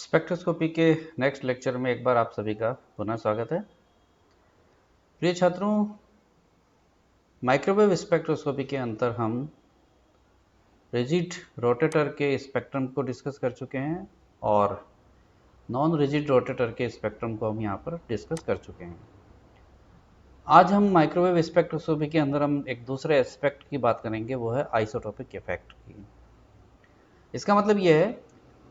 Spectroscopy के next lecture में एक बार आप सभी का पुनः स्वागत है। प्रिय छात्रों, माइक्रोवेव स्पेक्ट्रोस्कोपी के अंतर हम रिजिड रोटेटर के स्पेक्ट्रम को डिस्कस कर चुके हैं और नॉन रिजिड रोटेटर के स्पेक्ट्रम को हम यहाँ पर डिस्कस कर चुके हैं। आज हम माइक्रोवेव स्पेक्ट्रोस्कोपी के अंदर हम एक दूसरे एस्पेक्ट की बात करेंगे, वो है आइसोटोपिक इफेक्ट की। इसका मतलब यह है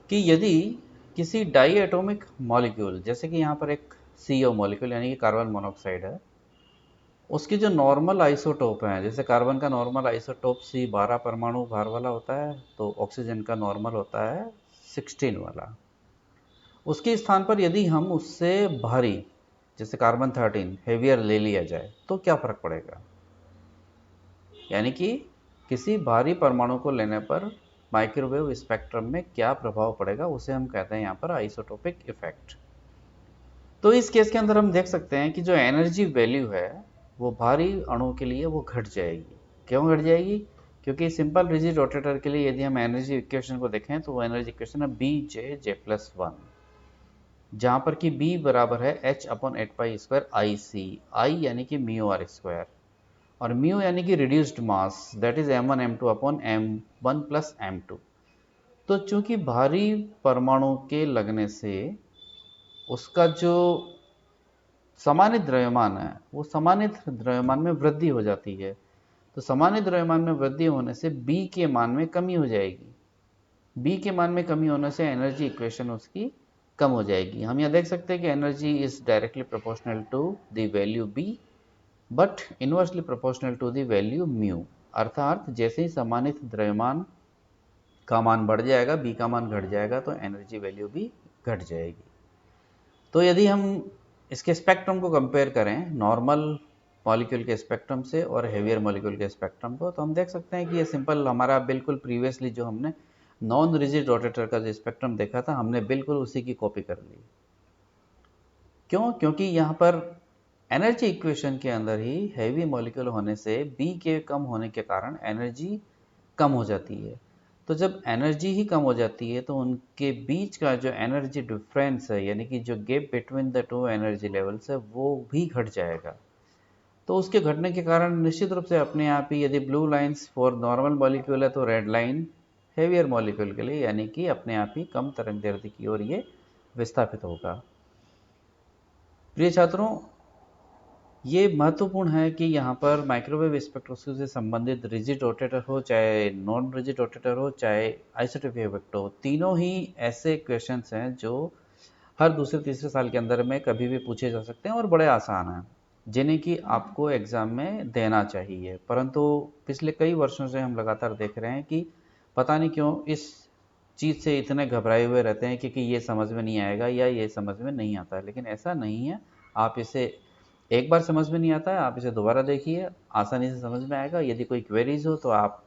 कि यदि किसी डाई एटॉमिक मॉलिक्यूल, जैसे कि यहाँ पर एक CO मॉलिक्यूल यानी कि कार्बन मोनोऑक्साइड है, उसकी जो नॉर्मल आइसोटोप हैं, जैसे कार्बन का नॉर्मल आइसोटोप C12 परमाणु भार वाला होता है, तो ऑक्सीजन का नॉर्मल होता है 16 वाला। उसके स्थान पर यदि हम उससे भारी, जैसे कार्बन 13 हेवियर ले लिया जाए तो क्या फर्क पड़ेगा। यानी कि किसी भारी परमाणु को लेने पर माइक्रोवेव स्पेक्ट्रम में क्या प्रभाव पड़ेगा, उसे हम कहते हैं यहाँ पर आइसोटोपिक इफेक्ट। तो इस केस के अंदर हम देख सकते हैं कि जो एनर्जी वैल्यू है वो भारी अणु के लिए वो घट जाएगी। क्यों घट जाएगी? क्योंकि सिंपल रिजिड रोटेटर के लिए यदि हम एनर्जी इक्वेशन को देखें तो वो एनर्जी इक्वेशन है BJ+1, जहाँ पर कि B बराबर है h/8π² IC, I यानी कि μr² और म्यू यानी कि reduced mass, that is m1 m2/m1 + m2। तो चूंकि भारी परमाणु के लगने से उसका जो समानित द्रव्यमान है वो समानित द्रव्यमान में वृद्धि हो जाती है। तो समानित द्रव्यमान में वृद्धि होने से B के मान में कमी हो जाएगी। B के मान में कमी होने से एनर्जी इक्वेशन उसकी कम हो जाएगी। हम यहाँ देख सकते हैं कि energy is directly proportional to the value B but inversely proportional to the value mu. अर्थात जैसे ही समानित द्रव्यमान का मान बढ़ जाएगा, B का मान घट जाएगा, तो एनर्जी वैल्यू भी घट जाएगी। तो यदि हम इसके स्पेक्ट्रम को कंपेयर करें नॉर्मल मॉलिक्यूल के स्पेक्ट्रम से और हेवियर मॉलिक्यूल के स्पेक्ट्रम को, तो हम देख सकते हैं कि ये सिंपल हमारा बिल्कुल प्रीवियसली जो हमने नॉन रिजिड रोटेटर का जो स्पेक्ट्रम देखा था, हमने बिल्कुल उसी की कॉपी कर ली। क्यों? क्योंकि यहाँ पर एनर्जी इक्वेशन के अंदर ही हेवी मॉलिक्यूल होने से B के कम होने के कारण एनर्जी कम हो जाती है। तो जब एनर्जी ही कम हो जाती है तो उनके बीच का जो एनर्जी डिफरेंस है, यानी कि जो gap between the two energy levels है, वो भी घट जाएगा। तो उसके घटने के कारण निश्चित रूप से अपने आप ही, यदि blue lines for normal molecule है तो रेड लाइन हेवियर मॉलिक्यूल के लिए, यानी कि अपने आप ही कम तरंगदैर्ध्य की ओर ये विस्थापित होगा। प्रिय छात्रों, ये महत्वपूर्ण है कि यहाँ पर माइक्रोवेव स्पेक्ट्रोस्कोपी से संबंधित रिजिड रोटेटर हो, चाहे नॉन रिजिड रोटेटर हो, चाहे आइसोटोपिक इफेक्ट हो, तीनों ही ऐसे क्वेश्चंस हैं जो हर दूसरे तीसरे साल के अंदर में कभी भी पूछे जा सकते हैं और बड़े आसान हैं, जिन्हें कि आपको एग्जाम में देना चाहिए। परंतु पिछले कई वर्षों से हम लगातार देख रहे हैं कि पता नहीं क्यों इस चीज़ से इतने घबराए हुए रहते हैं कि ये समझ में नहीं आएगा या ये समझ में नहीं आता है। लेकिन ऐसा नहीं है। आप इसे एक बार समझ में नहीं आता है, आप इसे दोबारा देखिए, आसानी से समझ में आएगा। यदि कोई क्वेरीज हो तो आप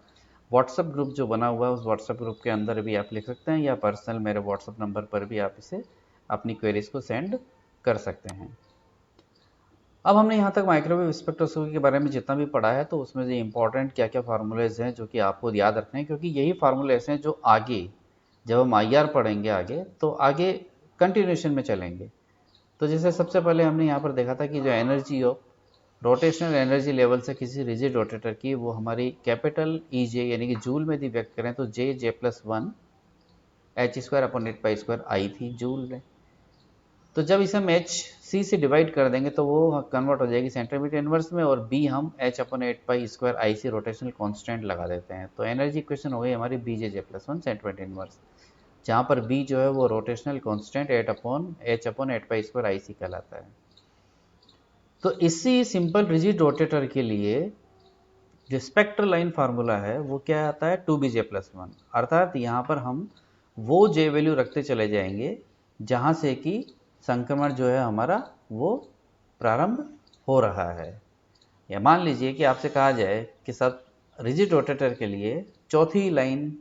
व्हाट्सएप ग्रुप जो बना हुआ है उस व्हाट्सएप ग्रुप के अंदर भी आप लिख सकते हैं, या पर्सनल मेरे व्हाट्सएप नंबर पर भी आप इसे अपनी क्वेरीज को सेंड कर सकते हैं। अब हमने यहाँ तक माइक्रोवेव स्पेक्ट्रोस्कोपी के बारे में जितना भी पढ़ा है, तो उसमें से इंपॉर्टेंट क्या क्या फार्मूलेज हैं जो कि आपको याद रखने हैं, क्योंकि यही फार्मूलेज हैं जो आगे जब हम IR पढ़ेंगे आगे, तो आगे कंटिन्यूशन में चलेंगे। तो जैसे सबसे पहले हमने यहाँ पर देखा था कि जो energy of rotational energy level से किसी रिजिड रोटेटर की, वो हमारी कैपिटल EJ यानी कि जूल में यदि व्यक्त करें तो J+1 h²/8π² आई थी जूल में। तो जब इसे हम HC से डिवाइड कर देंगे तो वो कन्वर्ट हो जाएगी सेंटीमीटर इनवर्स में, और B हम h/8π² IC रोटेशनल कांस्टेंट लगा देते हैं। तो एनर्जी इक्वेशन हो गई हमारी BJ+1 सेंटीमीटर इनवर्स, जहाँ पर B जो है वो रोटेशनल कांस्टेंट h/8π² IC कहलाता है। तो इसी सिंपल रिजिड रोटेटर के लिए जो स्पेक्ट्रल लाइन फार्मूला है वो क्या आता है, 2BJ+1। अर्थात यहाँ पर हम वो J वैल्यू रखते चले जाएंगे जहाँ से कि संक्रमण जो है हमारा वो प्रारंभ हो रहा है। या मान लीजिए कि आपसे कहा जाए कि सब रिजिड रोटेटर के लिए चौथी लाइन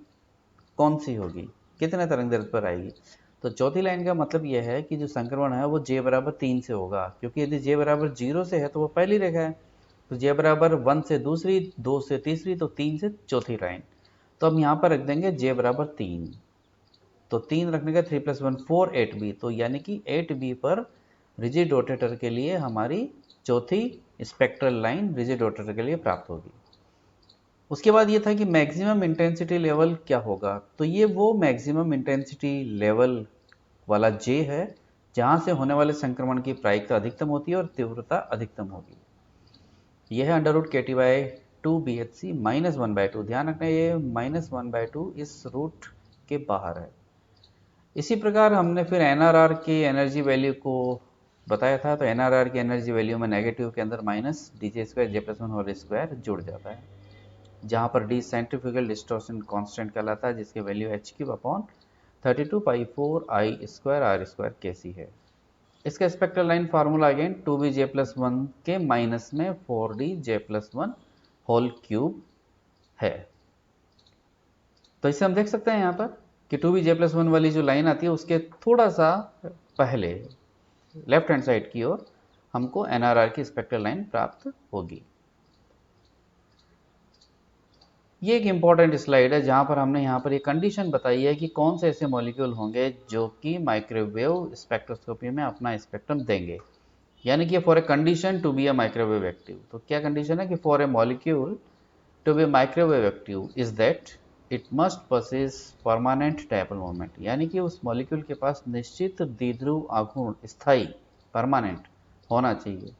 कौन सी होगी, कितने तरंगदैर्ध्य पर आएगी। तो चौथी लाइन का मतलब यह है कि जो संक्रमण है वो J=3 से होगा, क्योंकि यदि J=0 से है तो वो पहली रेखा है। तो J=1 से दूसरी, 2 से तीसरी, तो 3 से चौथी लाइन। तो हम यहाँ पर रख देंगे J=3। तो 3 रखने का 3 + 1 4 8b, तो यानी कि 8b पर रिजिड रोटेटर के लिए हमारी चौथी स्पेक्ट्रल लाइन रिजिड रोटेटर के लिए प्राप्त होगी। उसके बाद ये था कि मैक्सिमम इंटेंसिटी लेवल क्या होगा, तो ये वो मैक्सिमम इंटेंसिटी लेवल वाला J है जहां से होने वाले संक्रमण की प्रायिकता अधिकतम होती है और तीव्रता अधिकतम होगी। यह है √KT/2BHC -1/2। ध्यान रखना ये -1/2 इस रूट के बाहर है। इसी प्रकार हमने फिर NRR की एनर्जी वैल्यू को बताया था, तो NRR की एनर्जी वैल्यू में नेगेटिव के अंदर -dj²j+1² जुड़ जाता है, जहां पर d सेंट्रीफ्यूगल डिस्टॉर्शन कांस्टेंट कहलाता है, जिसकी वैल्यू h³/32π4I² R² है। इसका spectral line formula again 2bj+1 के माइनस में 4dj+1 होल क्यूब है। तो इसे हम देख सकते हैं यहाँ पर कि 2bj+1 वाली जो लाइन आती है उसके थोड़ा सा पहले लेफ्ट हैंड साइड की ओर हमको NRR की स्पेक्ट्रल लाइन प्राप्त होगी। ये एक इंपॉर्टेंट स्लाइड है जहां पर हमने यहाँ पर ये कंडीशन बताई है कि कौन से ऐसे मॉलिक्यूल होंगे जो कि माइक्रोवेव स्पेक्ट्रोस्कोपी में अपना स्पेक्ट्रम देंगे, यानी कि for a condition to be a microwave active. तो क्या कंडीशन है कि for a molecule to be microwave active is that it must possess permanent dipole moment, यानी कि उस मॉलिक्यूल के पास निश्चित द्विध्रुव आघूर्ण स्थायी परमानेंट होना चाहिए,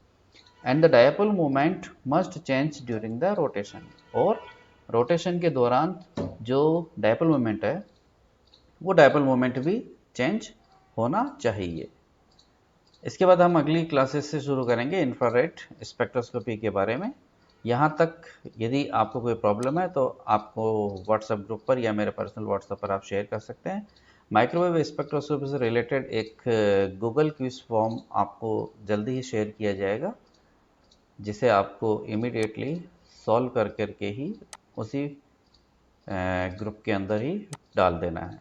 and the dipole moment must change during the rotation, और रोटेशन के दौरान जो डायपोल मोमेंट है वो डायपोल मोमेंट भी चेंज होना चाहिए। इसके बाद हम अगली क्लासेस से शुरू करेंगे इंफ्रारेड स्पेक्ट्रोस्कोपी के बारे में। यहाँ तक यदि आपको कोई प्रॉब्लम है तो आपको व्हाट्सएप ग्रुप पर या मेरे पर्सनल व्हाट्सएप पर आप शेयर कर सकते हैं। माइक्रोवेव स्पेक्ट्रोस्कोपी से रिलेटेड एक गूगल क्विज फॉर्म आपको जल्दी ही शेयर किया जाएगा, जिसे आपको इमीडिएटली सॉल्व कर करके ही उसी ग्रुप के अंदर ही डाल देना है।